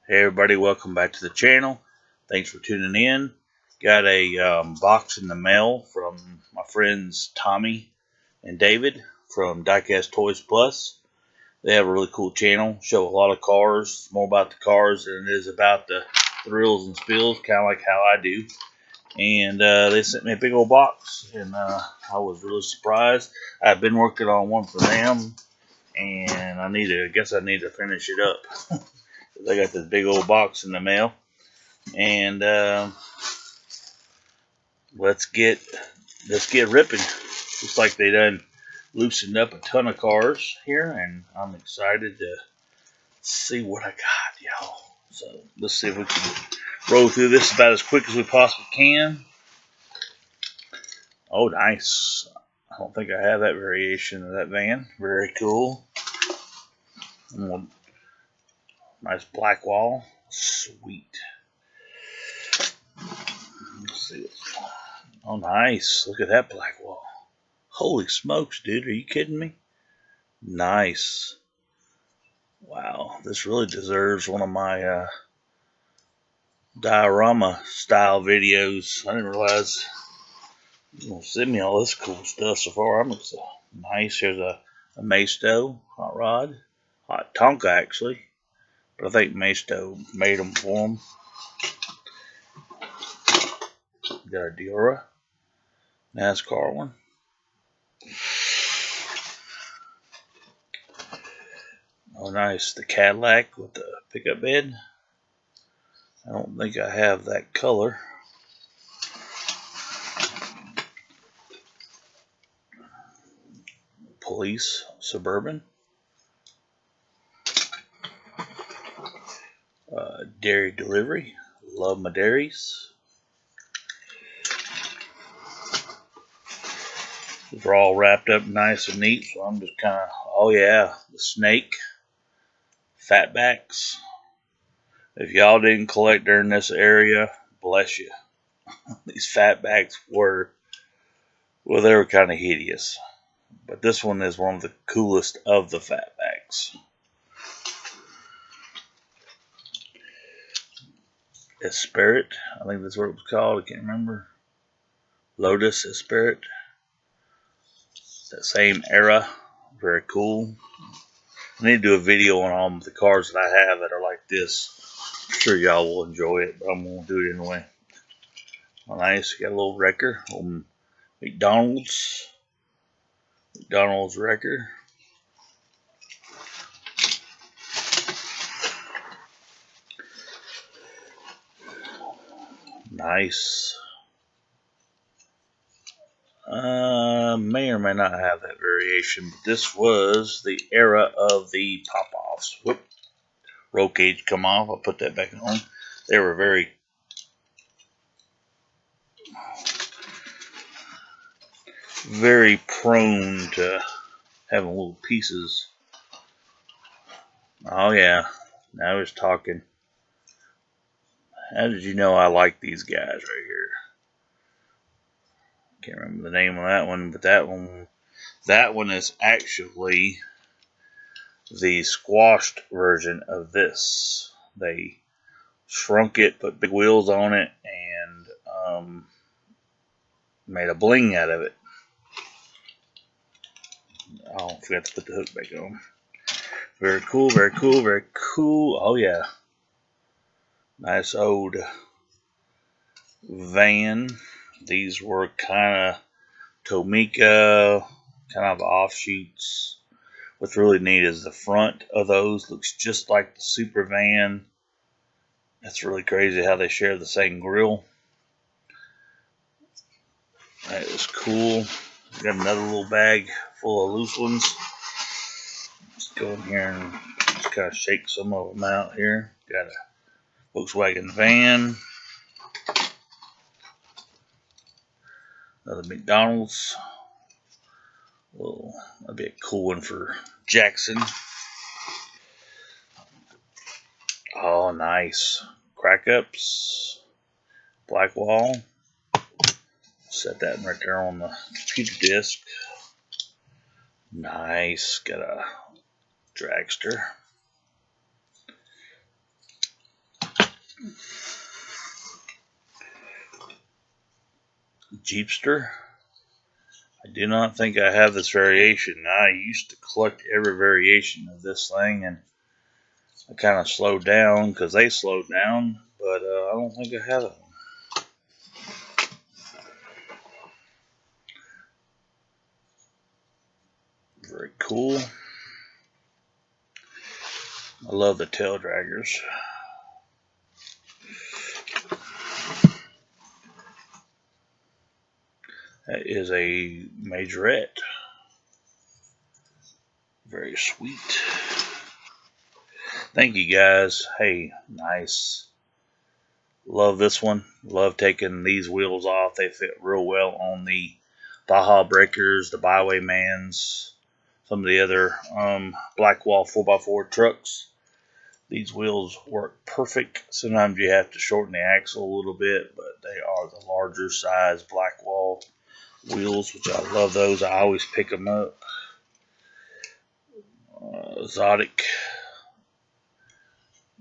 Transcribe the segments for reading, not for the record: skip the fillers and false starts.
Hey everybody, welcome back to the channel. Thanks for tuning in. Got a box in the mail from my friends Tommy and David from Diecast Toys Plus. They have a really cool channel, show a lot of cars, more about the cars than it is about the thrills and spills, kind of like how I do. And they sent me a big old box, and I was really surprised. I've been working on one for them, and I guess I need to finish it up. I got this big old box in the mail, and let's get ripping. Looks like they done loosened up a ton of cars here, and I'm excited to see what I got, y'all. So let's see if we can roll through this about as quick as we possibly can. Oh, nice. I don't think I have that variation of that van. Very cool. Nice black wall. Sweet. Let's see what's going on. Oh, nice. Look at that black wall. Holy smokes, dude. Are you kidding me? Nice. Wow. This really deserves one of my diorama style videos. I didn't realize you're going to send me all this cool stuff so far. I'm excited. Nice. Here's a Maisto hot rod. Hot Tonka, actually. But I think Maisto made them for them. Got a Diora NASCAR one. Oh, nice. The Cadillac with the pickup bed. I don't think I have that color. Police Suburban. Dairy Delivery. Love my dairies. They're all wrapped up nice and neat, so I'm just kind of, oh yeah, the snake. Fatbacks. If y'all didn't collect during this area, bless you. These fatbacks were, well, they were kind of hideous. But this one is one of the coolest of the fatbacks. Esprit, I think that's what it was called. I can't remember. Lotus Esprit. That same era. Very cool. I need to do a video on all of the cars that I have that are like this. I'm sure y'all will enjoy it, but I'm going to do it anyway. Well, nice. Got a little wrecker. McDonald's wrecker. Nice. May or may not have that variation, but this was the era of the pop-offs. Whoop. Roll cage come off. I'll put that back on. They were very prone to having little pieces. Oh yeah, now he's talking. How did you know I like these guys right here? Can't remember the name of that one, but that one is actually the squashed version of this. They shrunk it, put big wheels on it, and made a bling out of it. Oh, forgot to put the hook back on. Very cool, very cool, very cool. Oh yeah. Nice old van. These were kind of Tomica, kind of offshoots. What's really neat is the front of those looks just like the Super Van. That's really crazy how they share the same grill. That is cool. Got another little bag full of loose ones. Let's go in here and just kind of shake some of them out here. Got a Volkswagen van. Another McDonald's. Well, that'd be a cool one for Jackson. Oh, nice. Crack ups. Black wall. Set that right there on the computer disk. Nice. Got a dragster. Jeepster. I do not think I have this variation. I used to collect every variation of this thing, and I kind of slowed down because they slowed down, but I don't think I have it. Very cool. I love the tail draggers. That is a majorette. Very sweet. Thank you guys. Hey, nice. Love this one. Love taking these wheels off. They fit real well on the Baja Breakers, the Bywaymans, some of the other Blackwall 4x4 trucks. These wheels work perfect. Sometimes you have to shorten the axle a little bit, but they are the larger size Blackwall wheels, which I love those. I always pick them up. Exotic.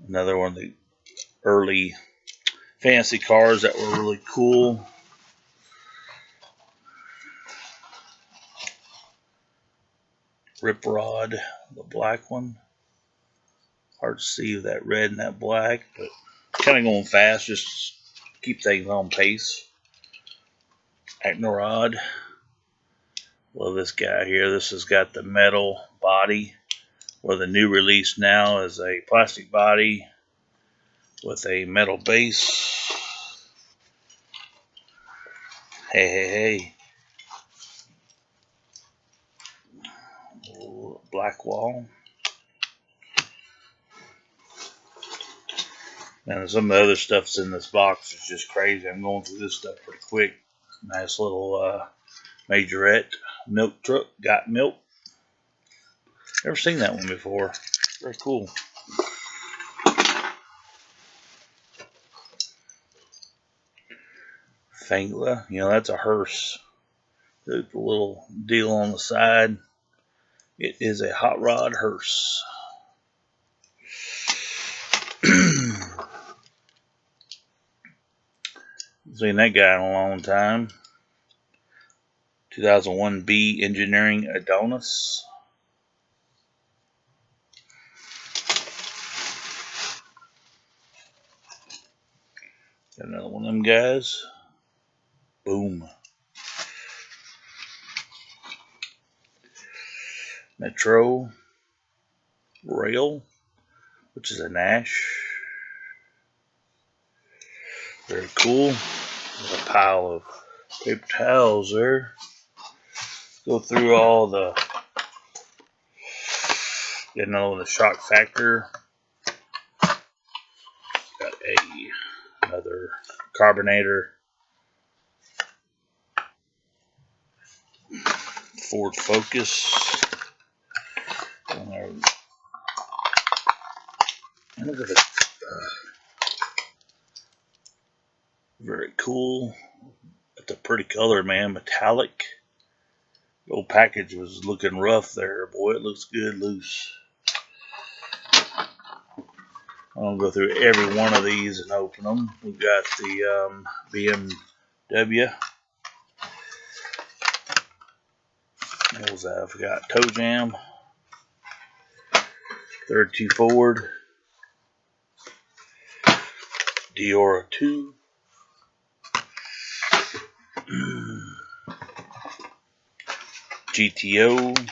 Another one of the early fancy cars that were really cool. Rip Rod, the black one. Hard to see that red and that black, but kind of going fast, just keep things on pace. Acnorod. Love this guy here. This has got the metal body, where the new release now is a plastic body with a metal base. Hey. Blackwall. And some of the other stuff's in this box is just crazy. I'm going through this stuff pretty quick. Nice little majorette milk truck. Got milk. Never seen that one before. Very cool. Fangla. You know, that's a hearse. There's a little deal on the side. It is a hot rod hearse. Seen that guy in a long time. 2001 B Engineering Adonis. Got another one of them guys. Boom. Metro Rail, which is a Nash. Very cool. There's a pile of paper towels there. Go through all the. Get another one, the shock factor. Got another carbonator. Ford Focus. And look at it. Very cool. It's a pretty color, man. Metallic. The old package was looking rough there. Boy, it looks good loose. I'm going to go through every one of these and open them. We've got the BMW. What was that? I forgot. Toe Jam. 32 Ford. Diora 2. GTO.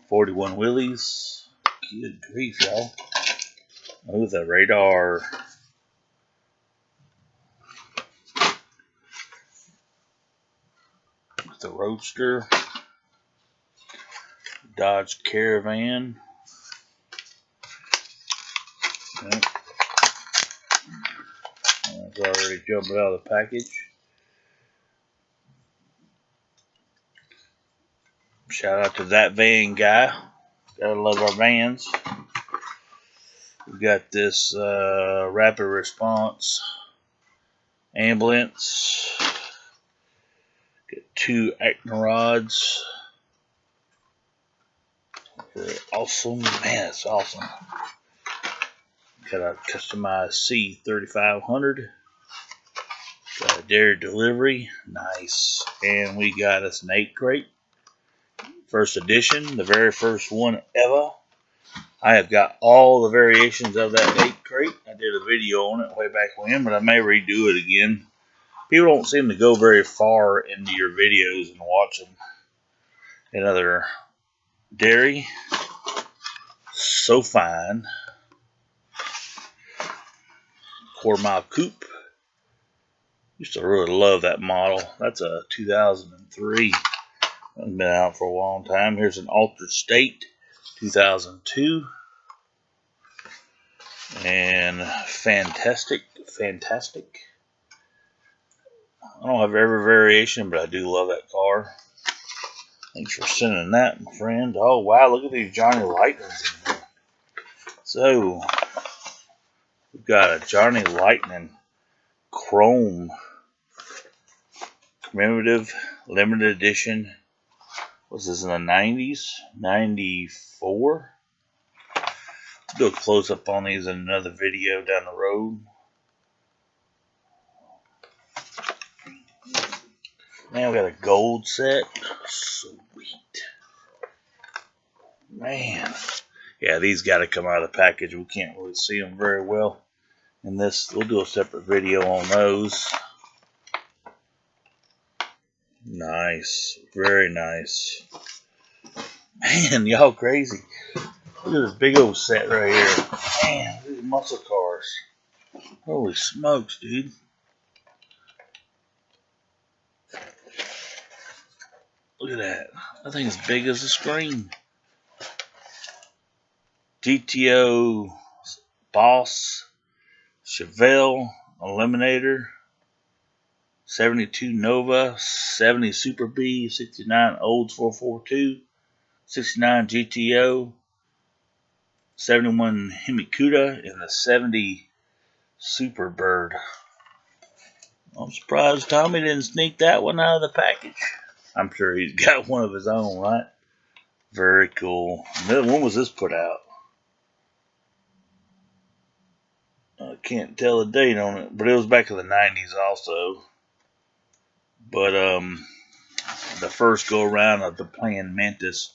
41 Willys. Good grief, y'all. Oh, the radar. The Roadster. Dodge Caravan. Okay. It's already jumping out of the package. Shout out to that van guy. Gotta love our vans. We've got this rapid response ambulance. Got 2 Acnorods. Very awesome. Man, it's awesome. Got a customized C3500. Got a dairy delivery. Nice. And we got us an 8 crate. First edition. The very first one ever. I have got all the variations of that 8 crate. I did a video on it way back when, but I may redo it again. People don't seem to go very far into your videos and watch them. Another dairy. So fine. Quarter mile coupe. Used to really love that model. That's a 2003. It's been out for a long time. Here's an Altered State 2002. And fantastic. I don't have every variation, but I do love that car. Thanks for sending that, my friend. Oh, wow, look at these Johnny Lightnings in here. So, we've got a Johnny Lightning Chrome commemorative limited edition. Was this in the 90s? 94? Let's do a close-up on these in another video down the road. Now we got a gold set. Sweet. Man. Yeah, these got to come out of the package. We can't really see them very well in this. We'll do a separate video on those. Nice. Very nice. Man, y'all crazy. Look at this big old set right here. Man, these muscle cars. Holy smokes, dude. Look at that. That thing's big as a screen. GTO Boss, Chevelle Eliminator, 72 Nova, 70 Super B, 69 Olds 442, 69 GTO, 71 Himikuta, and the 70 Superbird. I'm surprised Tommy didn't sneak that one out of the package. I'm sure he's got one of his own, right? Very cool. When was this put out? I can't tell the date on it, but it was back in the 90s also. But the first go around of the Plan Mantis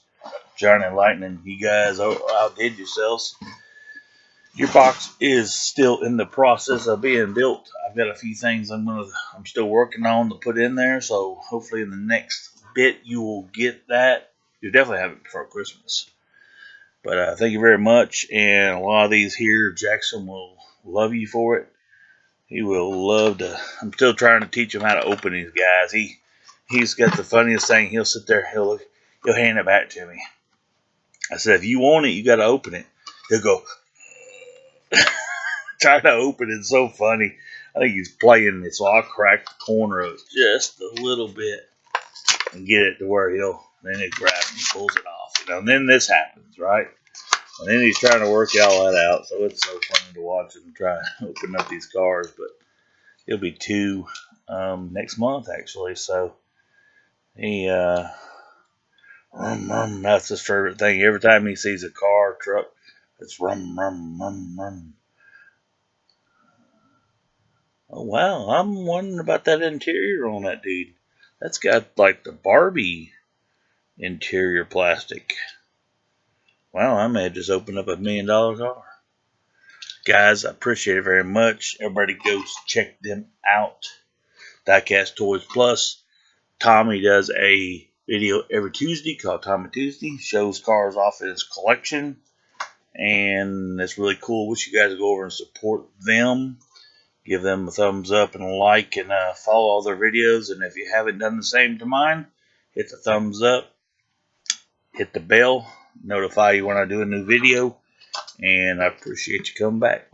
Johnny Lightning, you guys outdid yourselves. Your box is still in the process of being built. I've got a few things I'm still working on to put in there, so hopefully in the next bit you will get that. You'll definitely have it before Christmas. But thank you very much, and a lot of these here, Jackson will love you for it. He will love to. I'm still trying to teach him how to open these guys. He's got the funniest thing. He'll sit there, he'll hand it back to me. I said, if you want it, you got to open it. He'll go, trying to open it. So funny. I think he's playing it, so I'll crack the corner of it just a little bit and get it to where then he'll grab it and pulls it off. And then this happens, right? And then he's trying to work all that out, so it's so funny to watch him try to open up these cars. But he'll be 2 next month, actually. So that's his favorite thing. Every time he sees a car, truck, it's rum, rum, rum, rum. Oh, wow. I'm wondering about that interior on that dude. That's got like the Barbie interior plastic. Wow, I may have just opened up $1 million car. Guys, I appreciate it very much. Everybody go check them out. Diecast Toys Plus. Tommy does a video every Tuesday called Tommy Tuesday. Shows cars off in his collection. And it's really cool. Wish you guys would go over and support them. Give them a thumbs up and a like, and follow all their videos. And if you haven't done the same to mine, hit the thumbs up. Hit the bell. Notify you when I do a new video. And I appreciate you coming back.